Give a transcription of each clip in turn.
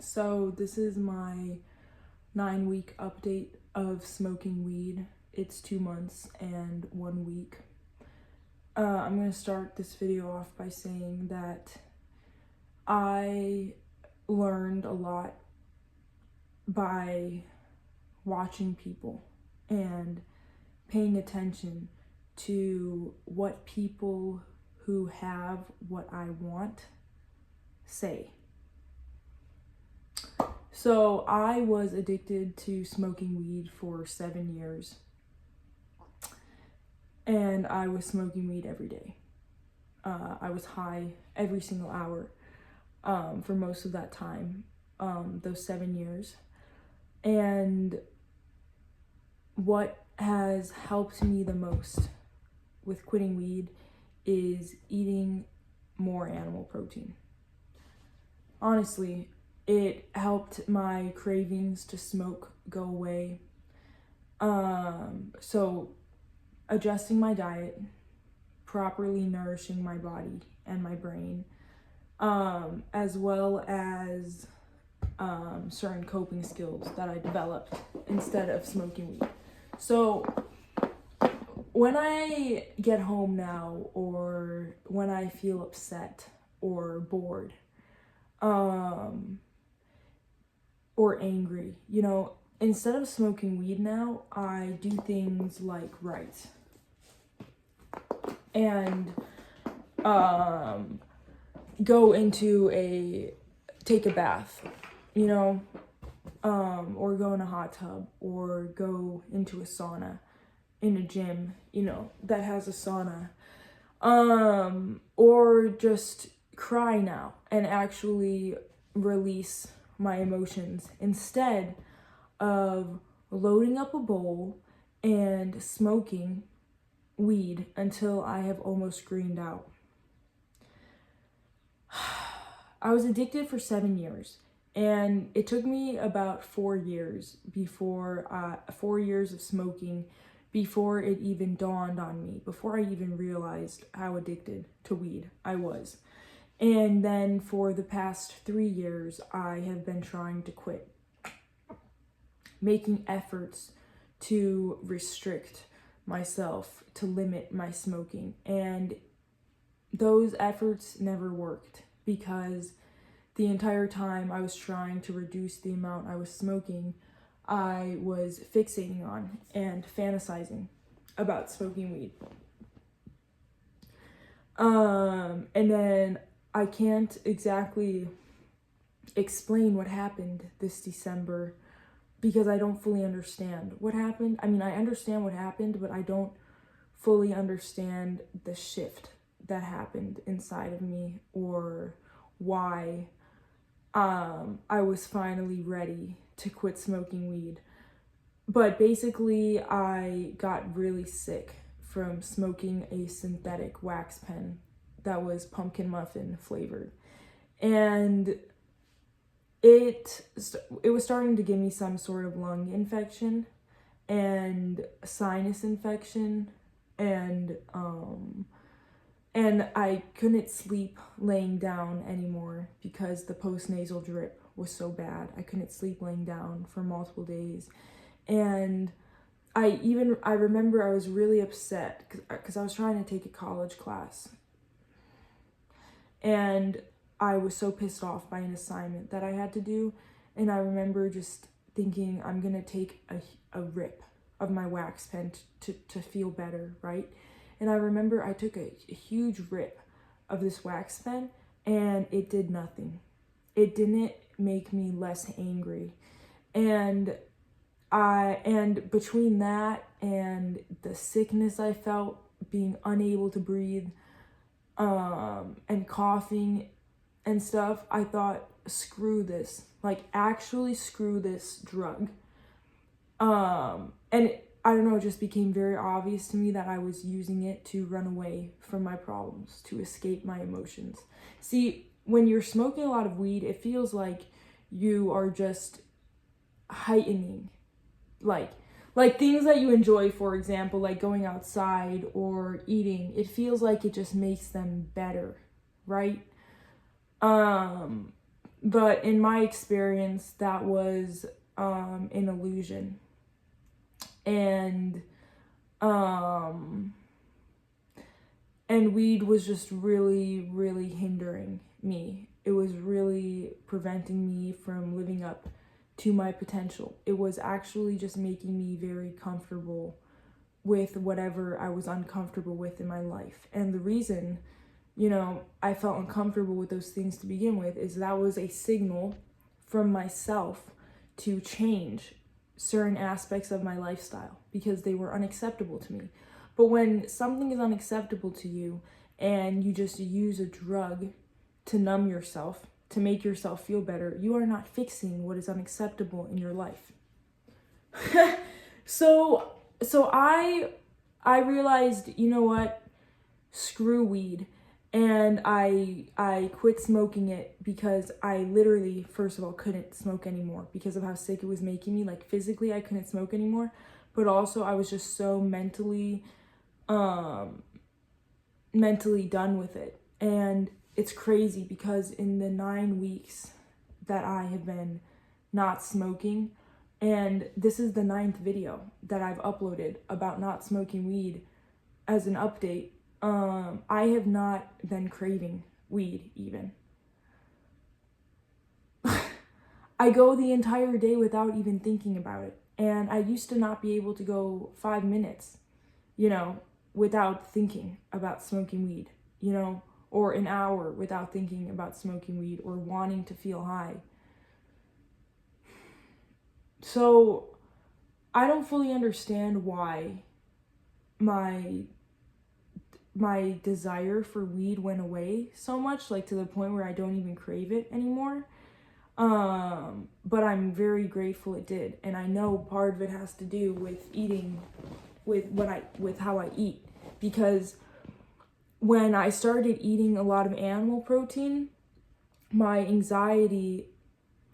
So this is my 9-week update of smoking weed. It's 2 months and 1 week. I'm gonna start this video off by saying that I learned a lot by watching people and paying attention to what people who have what I want say. So I was addicted to smoking weed for 7 years, and I was smoking weed every day. I was high every single hour for most of that time, those 7 years. And what has helped me the most with quitting weed is eating more animal protein. Honestly, it helped my cravings to smoke go away. So adjusting my diet, properly nourishing my body and my brain, as well as certain coping skills that I developed instead of smoking weed. So when I get home now, or when I feel upset or bored, or angry, instead of smoking weed now, I do things like write and take a bath, or go in a hot tub, or go into a sauna in a gym, that has a sauna, or just cry now and actually release my emotions instead of loading up a bowl and smoking weed until I have screamed greened out. I was addicted for 7 years, and it took me about 4 years before 4 years of smoking before it even dawned on me, before I even realized how addicted to weed I was. And then for the past 3 years, I have been trying to quit, making efforts to restrict myself, to limit my smoking. And those efforts never worked, because the entire time I was trying to reduce the amount I was smoking, I was fixating on and fantasizing about smoking weed. And then I can't exactly explain what happened this December, because I don't fully understand what happened. I mean, I understand what happened, but I don't fully understand the shift that happened inside of me, or why I was finally ready to quit smoking weed. But basically, I got really sick from smoking a synthetic wax pen that was pumpkin muffin flavored. And it was starting to give me some sort of lung infection and sinus infection, and I couldn't sleep laying down anymore because the postnasal drip was so bad. I couldn't sleep laying down for multiple days. And I remember I was really upset because I was trying to take a college class. And I was so pissed off by an assignment that I had to do. And I remember just thinking, I'm going to take a rip of my wax pen to feel better, right? And I remember I took a huge rip of this wax pen, and it did nothing. It didn't make me less angry. And between that and the sickness I felt, being unable to breathe, and coughing and stuff, I thought, screw this. Like, actually screw this drug. And I don't know, it just became very obvious to me that I was using it to run away from my problems, to escape my emotions. See, when you're smoking a lot of weed, it feels like you are just heightening, like things that you enjoy, for example, like going outside or eating. It feels like it just makes them better, right? But in my experience, that was an illusion. And weed was just really, really hindering me. It was really preventing me from living up to my potential. It was actually just making me very comfortable with whatever I was uncomfortable with in my life. And the reason, I felt uncomfortable with those things to begin with is that was a signal from myself to change certain aspects of my lifestyle because they were unacceptable to me. But when something is unacceptable to you and you just use a drug to numb yourself, to make yourself feel better, you are not fixing what is unacceptable in your life. So I realized, you know what? Screw weed. And I quit smoking it because I literally, first of all, couldn't smoke anymore because of how sick it was making me. Like physically, I couldn't smoke anymore. But also I was just so mentally done with it. And it's crazy because in the 9 weeks that I have been not smoking, and this is the 9th video that I've uploaded about not smoking weed as an update, I have not been craving weed even. I go the entire day without even thinking about it. And I used to not be able to go 5 minutes, without thinking about smoking weed, or an hour without thinking about smoking weed or wanting to feel high. So I don't fully understand why my desire for weed went away so much, like to the point where I don't even crave it anymore. But I'm very grateful it did. And I know part of it has to do with eating, with how I eat. Because when I started eating a lot of animal protein, my anxiety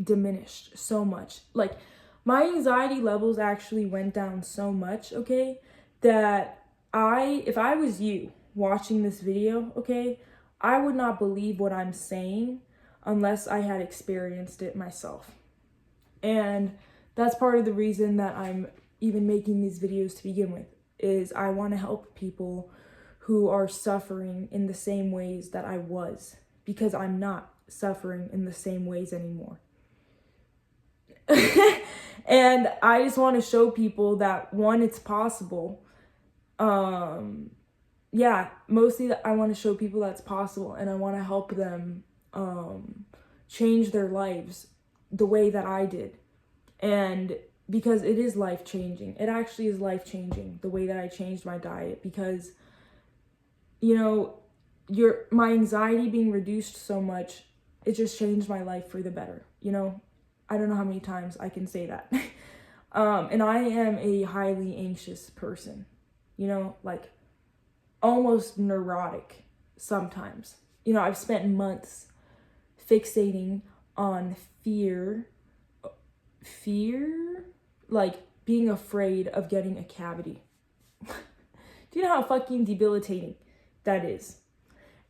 diminished so much. Like, my anxiety levels actually went down so much, okay, that if I was you watching this video, okay, I would not believe what I'm saying unless I had experienced it myself. And that's part of the reason that I'm even making these videos to begin with, is I want to help people who are suffering in the same ways that I was, because I'm not suffering in the same ways anymore. And I just want to show people that, one, it's possible. Mostly I want to show people that's possible, and I want to help them change their lives the way that I did. And because it is life-changing. It actually is life-changing, the way that I changed my diet, because my anxiety being reduced so much, it just changed my life for the better. I don't know how many times I can say that. And I am a highly anxious person, like almost neurotic sometimes. I've spent months fixating on fear, like being afraid of getting a cavity. Do you know how fucking debilitating that is?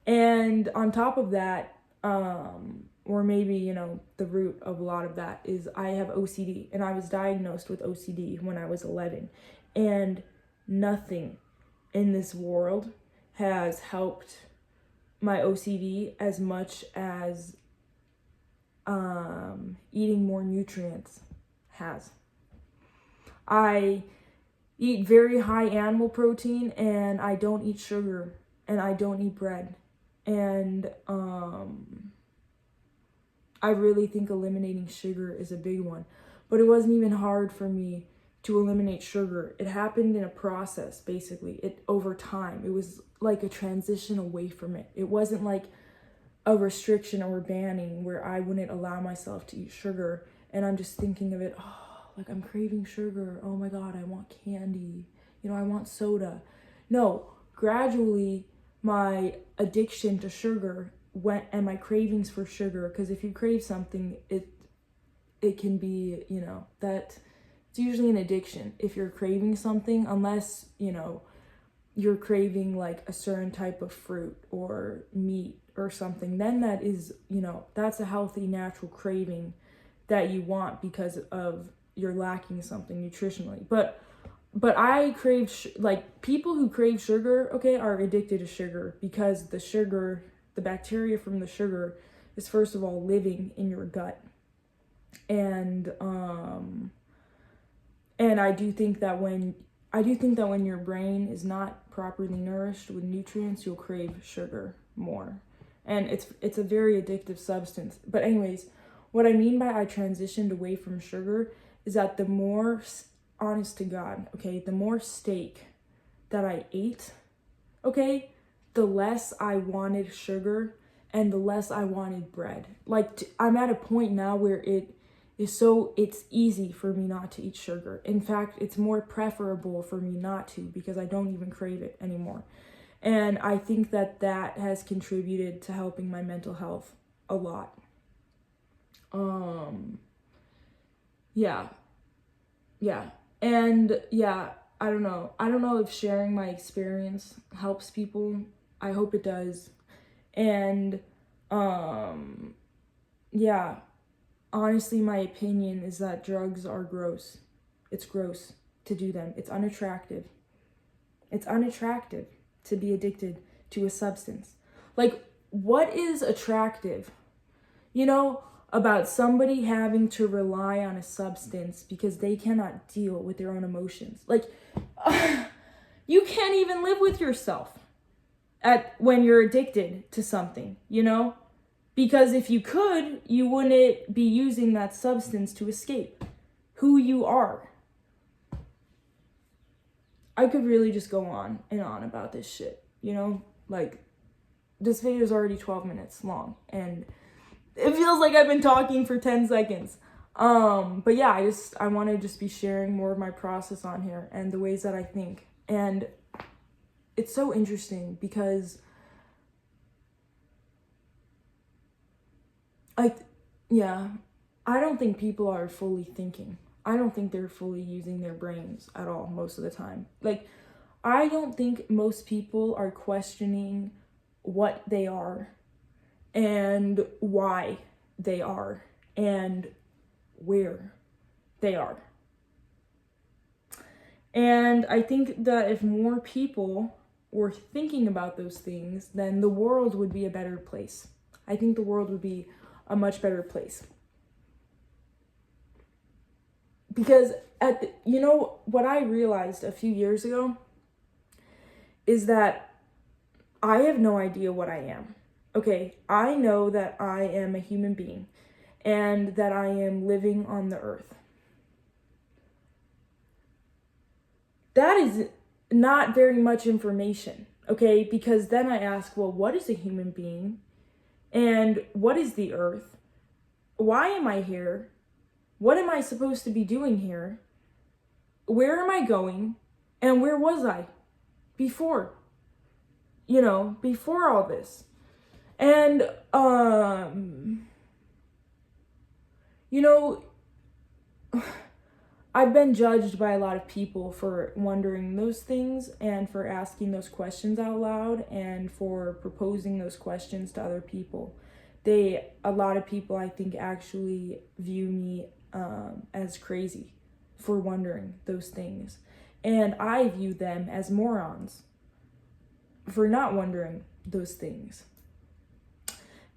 And on top of that, or maybe, the root of a lot of that is I have OCD, and I was diagnosed with OCD when I was 11, and nothing in this world has helped my OCD as much as eating more nutrients has. I eat very high animal protein, and I don't eat sugar, and I don't eat bread. And I really think eliminating sugar is a big one. But it wasn't even hard for me to eliminate sugar. It happened in a process, basically. Over time. It was like a transition away from it. It wasn't like a restriction or a banning where I wouldn't allow myself to eat sugar. And I'm just thinking of it, like I'm craving sugar. Oh my God, I want candy. I want soda. No, gradually my addiction to sugar went, and my cravings for sugar, because if you crave something, it can be, that it's usually an addiction if you're craving something, unless, you're craving like a certain type of fruit or meat or something, then that is, that's a healthy, natural craving that you want because of you're lacking something nutritionally. But I crave, like, people who crave sugar, okay, are addicted to sugar because the bacteria from the sugar is, first of all, living in your gut. And I do think that when your brain is not properly nourished with nutrients, you'll crave sugar more. And it's a very addictive substance. But anyways, what I mean by I transitioned away from sugar is that the more, honest to God, okay, the more steak that I ate, okay, the less I wanted sugar and the less I wanted bread. Like, I'm at a point now where it's easy for me not to eat sugar. In fact, it's more preferable for me not to because I don't even crave it anymore. And I think that has contributed to helping my mental health a lot. Yeah. And yeah, I don't know if sharing my experience helps people. I hope it does. And yeah, honestly, my opinion is that drugs are gross. It's gross to do them. It's unattractive. It's unattractive to be addicted to a substance. Like, what is attractive, about somebody having to rely on a substance because they cannot deal with their own emotions? Like, you can't even live with yourself when you're addicted to something, Because if you could, you wouldn't be using that substance to escape who you are. I could really just go on and on about this shit, Like, this video is already 12 minutes long, and it feels like I've been talking for 10 seconds. But yeah, I want to just be sharing more of my process on here and the ways that I think. And it's so interesting because I don't think people are fully thinking. I don't think they're fully using their brains at all most of the time. Like, I don't think most people are questioning what they are and why they are and where they are. And I think that if more people were thinking about those things, then the world would be a better place. I think the world would be a much better place. Because what I realized a few years ago is that I have no idea what I am. Okay, I know that I am a human being and that I am living on the earth. That is not very much information, okay? Because then I ask, well, what is a human being? And what is the earth? Why am I here? What am I supposed to be doing here? Where am I going? And where was I before? Before all this. And, I've been judged by a lot of people for wondering those things and for asking those questions out loud and for proposing those questions to other people. A lot of people, I think, actually view me as crazy for wondering those things. And I view them as morons for not wondering those things.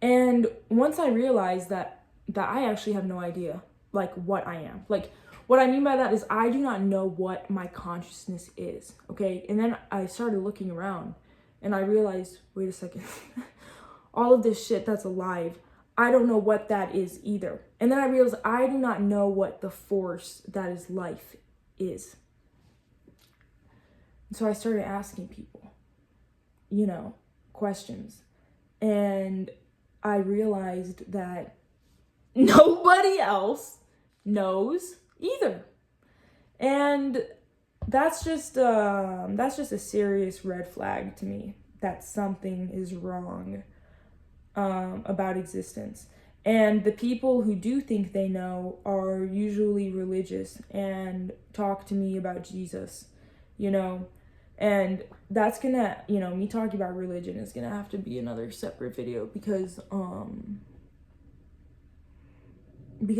And once I realized that I actually have no idea, like, what I am. Like, what I mean by that is I do not know what my consciousness is, okay? And then I started looking around and I realized, wait a second, all of this shit that's alive, I don't know what that is either. And then I realized I do not know what the force that is life is. So I started asking people, questions. And I realized that nobody else knows either. And that's just a serious red flag to me that something is wrong about existence. And the people who do think they know are usually religious and talk to me about Jesus, And that's gonna, you know, me talking about religion is gonna have to be another separate video, because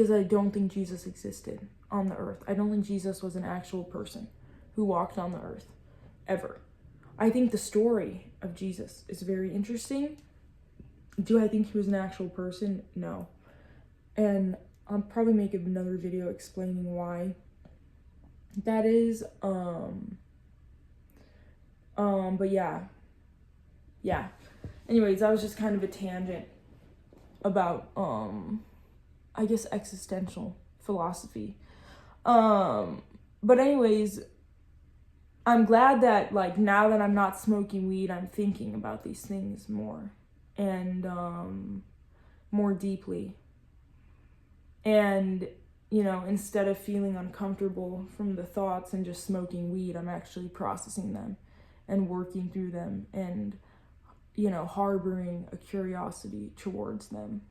I don't think Jesus existed on the earth. I don't think Jesus was an actual person who walked on the earth, ever. I think the story of Jesus is very interesting. Do I think he was an actual person? No. And I'll probably make another video explaining why that is. But yeah. Anyways, that was just kind of a tangent about, I guess, existential philosophy. But anyways, I'm glad that, like, now that I'm not smoking weed, I'm thinking about these things more and more deeply. And, you know, instead of feeling uncomfortable from the thoughts and just smoking weed, I'm actually processing them and working through them and, you know, harboring a curiosity towards them.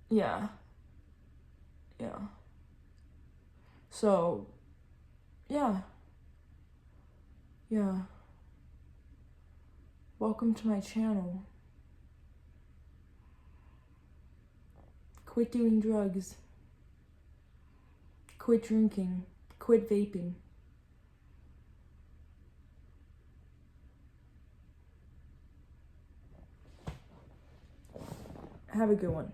Yeah. So, yeah. Welcome to my channel. Quit doing drugs. Quit drinking. Quit vaping. Have a good one.